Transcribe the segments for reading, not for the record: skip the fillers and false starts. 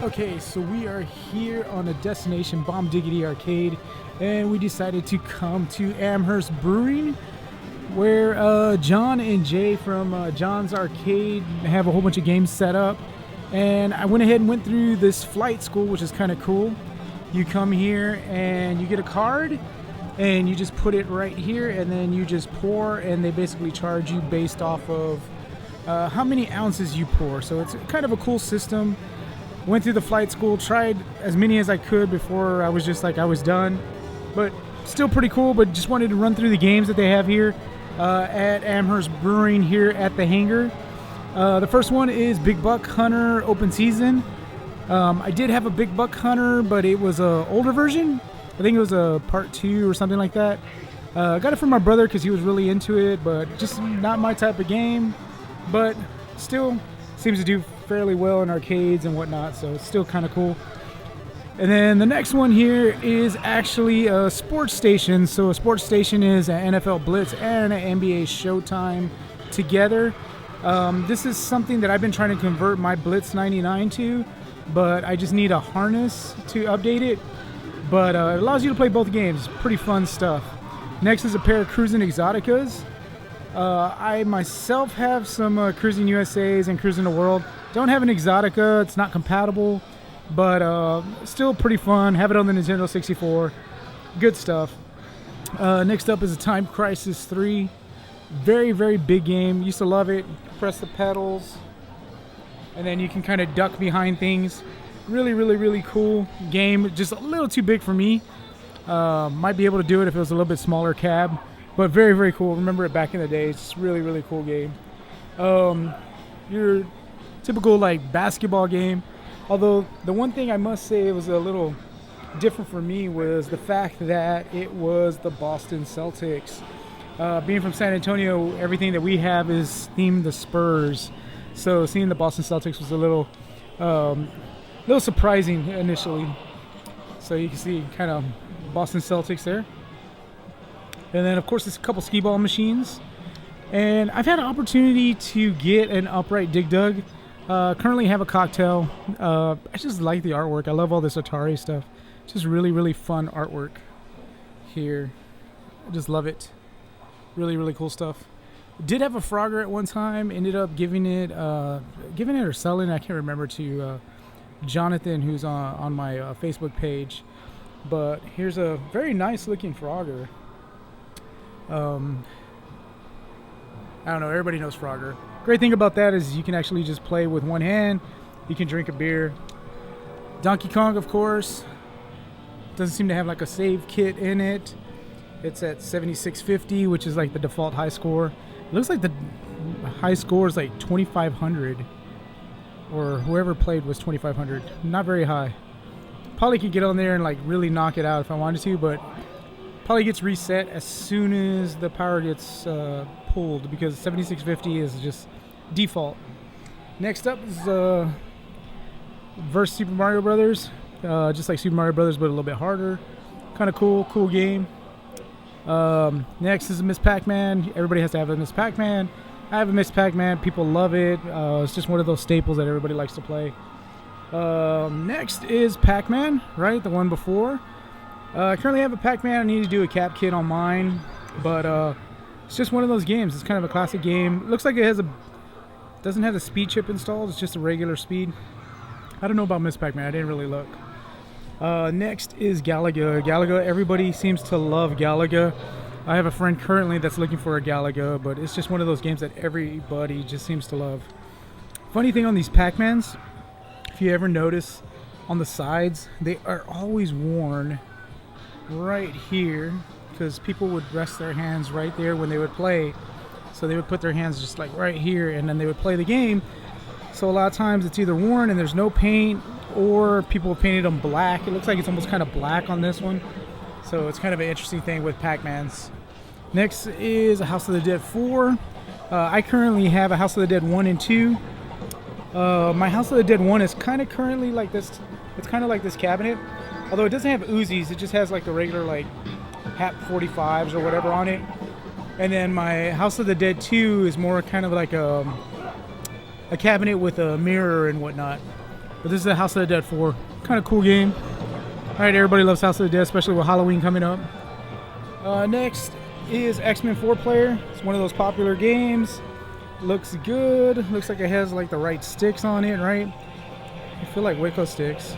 Okay, so we are here on a destination Bombdiggity arcade, and we decided to come to Amherst Brewing, where John and Jay from John's Arcade have a whole bunch of games set up. And I went ahead and went through this flight school, which is kind of cool. You come here and you get a card, and you just put it right here, and then you just pour, and they basically charge you based off of how many ounces you pour. So it's kind of a cool system. Went through the flight school, tried as many as I could before I was just like I was done, but still pretty cool. But just wanted to run through the games that they have here at Amherst Brewing here at the Hangar. The first one is Big Buck Hunter Open Season. I did have a Big Buck Hunter, but it was a older version. I think it was a part 2 or something like that. I got it from my brother because he was really into it, but just not my type of game. But still seems to do fairly well in arcades and whatnot, so it's still kind of cool. And then the next one here is actually a sports station. So a sports station is an NFL Blitz and an NBA Showtime together. This is something that I've been trying to convert my Blitz 99 to, but I just need a harness to update it. But it allows you to play both games. Pretty fun stuff. Next is a pair of Cruisin' Exoticas. I myself have some Cruising USAs and Cruising the World. Don't have an Exotica, it's not compatible, but still pretty fun. Have it on the Nintendo 64. Good stuff. Next up is a Time Crisis 3. Very, very big game. Used to love it. Press the pedals, and then you can kind of duck behind things. Really, really, really cool game. Just a little too big for me. Might be able to do it if it was a little bit smaller cab. But very, very cool. Remember it back in the day. It's really, really cool game. Your typical like basketball game. Although the one thing I must say was a little different for me was the fact that it was the Boston Celtics. Being from San Antonio, everything that we have is themed the Spurs. So seeing the Boston Celtics was a little surprising initially. So you can see kind of Boston Celtics there. And then, of course, there's a couple skee ball machines. And I've had an opportunity to get an upright Dig Dug. Currently have a cocktail. I just like the artwork. I love all this Atari stuff. Just really, really fun artwork here. I just love it. Really, really cool stuff. Did have a Frogger at one time. Ended up giving it or selling it, I can't remember, to Jonathan, who's on my Facebook page. But here's a very nice looking Frogger. I don't know, everybody knows Frogger. Great thing about that is you can actually just play with one hand. You can drink a beer. Donkey Kong, of course. Doesn't seem to have like a save kit in it. It's at 7650, which is like the default high score. It looks like the high score is like 2500, or whoever played was 2500. Not very high. Probably could get on there and like really knock it out if I wanted to, but probably gets reset as soon as the power gets pulled, because 7650 is just default. Next up is Versus Super Mario Brothers, just like Super Mario Brothers, but a little bit harder. Kind of cool game. Next is a Miss Pac-Man. Everybody has to have a Miss Pac-Man. I have a Miss Pac-Man. People love it. It's just one of those staples that everybody likes to play. Next is Pac-Man, right? The one before. I currently have a Pac-Man. I need to do a cap kit on mine, but it's just one of those games. It's kind of a classic game. It looks like it doesn't have the speed chip installed. It's just a regular speed. I don't know about Miss Pac-Man. I didn't really look. Next is Galaga. Galaga, everybody seems to love Galaga. I have a friend currently that's looking for a Galaga, but it's just one of those games that everybody just seems to love. Funny thing on these Pac-Mans, if you ever notice on the sides, they are always worn right here, because people would rest their hands right there when they would play. So they would put their hands just like right here, and then they would play the game. So a lot of times it's either worn and there's no paint, or people have painted them black. It looks like it's almost kind of black on this one. So it's kind of an interesting thing with Pac-Mans. Next is a House of the Dead 4. I currently have a House of the Dead 1 and 2. My House of the Dead 1 is kind of currently like this. It's kind of like this cabinet. Although it doesn't have Uzis, it just has like the regular like HAP 45s or whatever on it. And then my House of the Dead 2 is more kind of like a cabinet with a mirror and whatnot. But this is the House of the Dead 4. Kind of cool game. Alright, everybody loves House of the Dead, especially with Halloween coming up. Next is X-Men 4-player. It's one of those popular games. Looks good. Looks like it has like the right sticks on it, right? I feel like Waco sticks.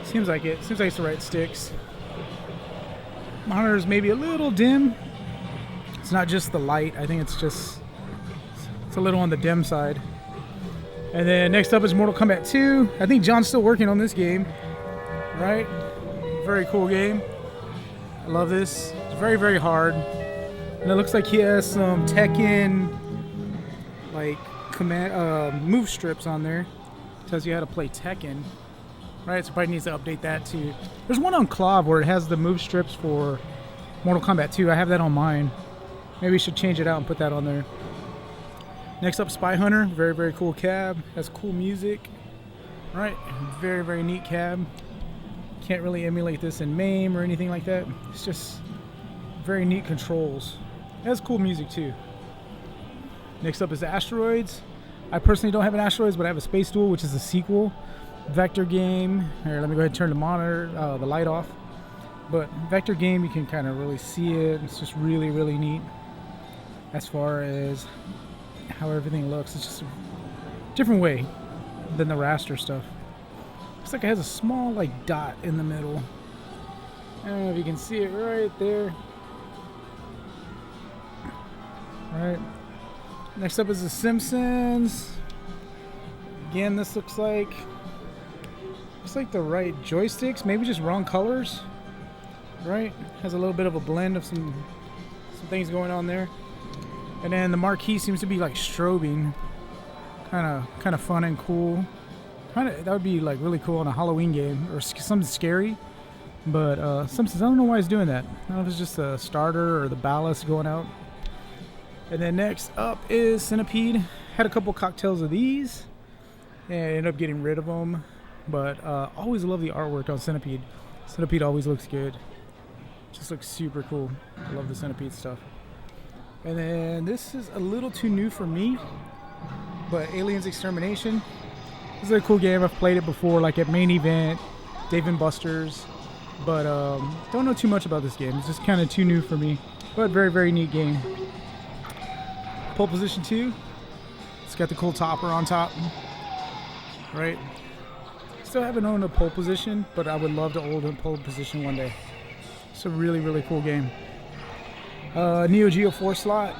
Seems like it. Seems like it's the right sticks. Monitor is maybe a little dim. It's not just the light. I think it's a little on the dim side. And then next up is Mortal Kombat 2. I think John's still working on this game, right? Very cool game. I love this. It's very, very hard. And it looks like he has some Tekken like command move strips on there. Tells you how to play Tekken. Right, so probably needs to update that too. There's one on Clav where it has the move strips for Mortal Kombat 2. I have that on mine. Maybe we should change it out and put that on there. Next up, Spy Hunter. Very, very cool cab. Has cool music. Right, very, very neat cab. Can't really emulate this in MAME or anything like that. It's just very neat controls. It has cool music too. Next up is Asteroids. I personally don't have an Asteroids, but I have a Space Duel, which is a sequel. Vector game. Here, let me go ahead and turn the monitor, the light off. But vector game, you can kind of really see it. It's just really, really neat. As far as how everything looks, it's just a different way than the raster stuff. Looks like it has a small like dot in the middle. I don't know if you can see it right there. All right. Next up is The Simpsons. Again, this looks like the right joysticks, maybe just wrong colors. Right? Has a little bit of a blend of some things going on there. And then the marquee seems to be like strobing. Kind of fun and cool. That would be like really cool on a Halloween game or something scary. But Simpsons, I don't know why it's doing that. I don't know if it's just the starter or the ballast going out. And then next up is Centipede. Had a couple cocktails of these and ended up getting rid of them. But always love the artwork on Centipede. Centipede always looks good. Just looks super cool. I love the Centipede stuff. And then this is a little too new for me, but Aliens Extermination. This is a cool game. I've played it before, like at Main Event, Dave & Buster's. But don't know too much about this game. It's just kind of too new for me. But very, very neat game. Pole Position 2. It's got the cool topper on top. Right? Still haven't owned a pole position, but I would love to own a pole position one day. It's a really, really cool game. Neo Geo 4 slot.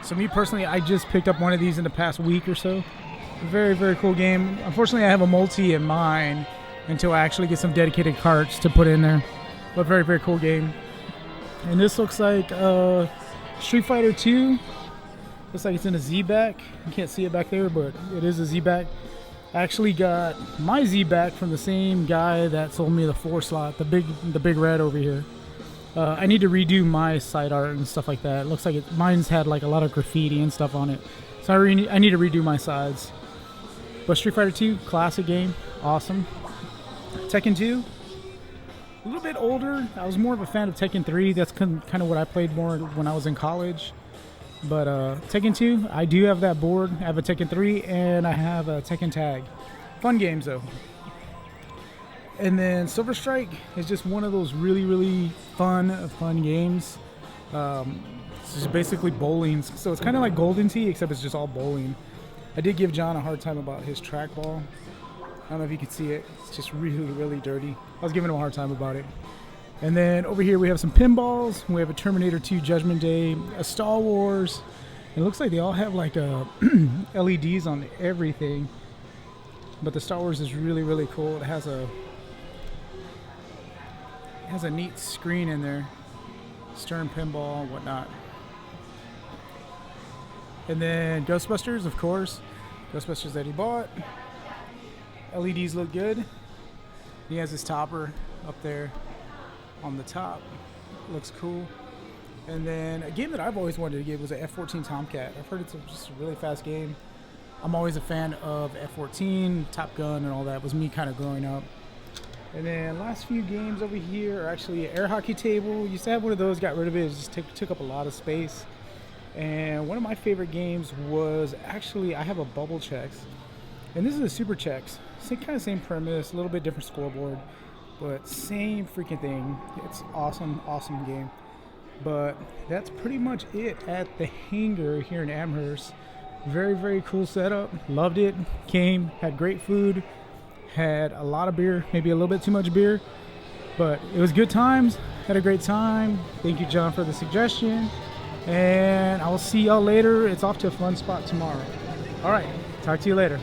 So me personally, I just picked up one of these in the past week or so. Very, very cool game. Unfortunately, I have a multi in mine until I actually get some dedicated carts to put in there. But very, very cool game. And this looks like Street Fighter 2. Looks like it's in a Z-back. You can't see it back there, but it is a Z-back. I actually got my Z-back from the same guy that sold me the 4 slot, the big red over here. I need to redo my side art and stuff like that. It looks like mine's had like a lot of graffiti and stuff on it. So I need to redo my sides. But Street Fighter 2, classic game, awesome. Tekken 2, a little bit older. I was more of a fan of Tekken 3. That's kind of what I played more when I was in college. But Tekken 2, I do have that board. I have a Tekken 3 and I have a Tekken Tag. Fun games though. And then Silver Strike is just one of those really, really fun games. It's just basically bowling. So it's kind of like Golden Tee, except it's just all bowling. I did give John a hard time about his trackball. I don't know if you can see it. It's just really, really dirty. I was giving him a hard time about it. And then over here we have some pinballs. We have a Terminator 2 Judgment Day, a Star Wars. It looks like they all have like LEDs on everything. But the Star Wars is really, really cool. It has a neat screen in there. Stern pinball, whatnot. And then Ghostbusters, of course. Ghostbusters that he bought. LEDs look good. He has his topper up there on the top. Looks cool. And then a game that I've always wanted to get was an F-14 Tomcat. I've heard it's just a really fast game. I'm always a fan of F-14, Top Gun, and all that. It was me kind of growing up. And then last few games over here are actually an air hockey table. Used to have one of those, got rid of it. It just took up a lot of space. And one of my favorite games was actually, I have a bubble checks, and this is a super checks. Same premise, a little bit different scoreboard, but same freaking thing. It's awesome game. But that's pretty much it at the Hangar here in Amherst. Very cool setup. Loved it. Came, had great food, had a lot of beer, maybe a little bit too much beer, but it was good times. Had a great time. Thank you, John, for the suggestion. And I will see y'all later. It's off to a fun spot tomorrow. All right, talk to you later.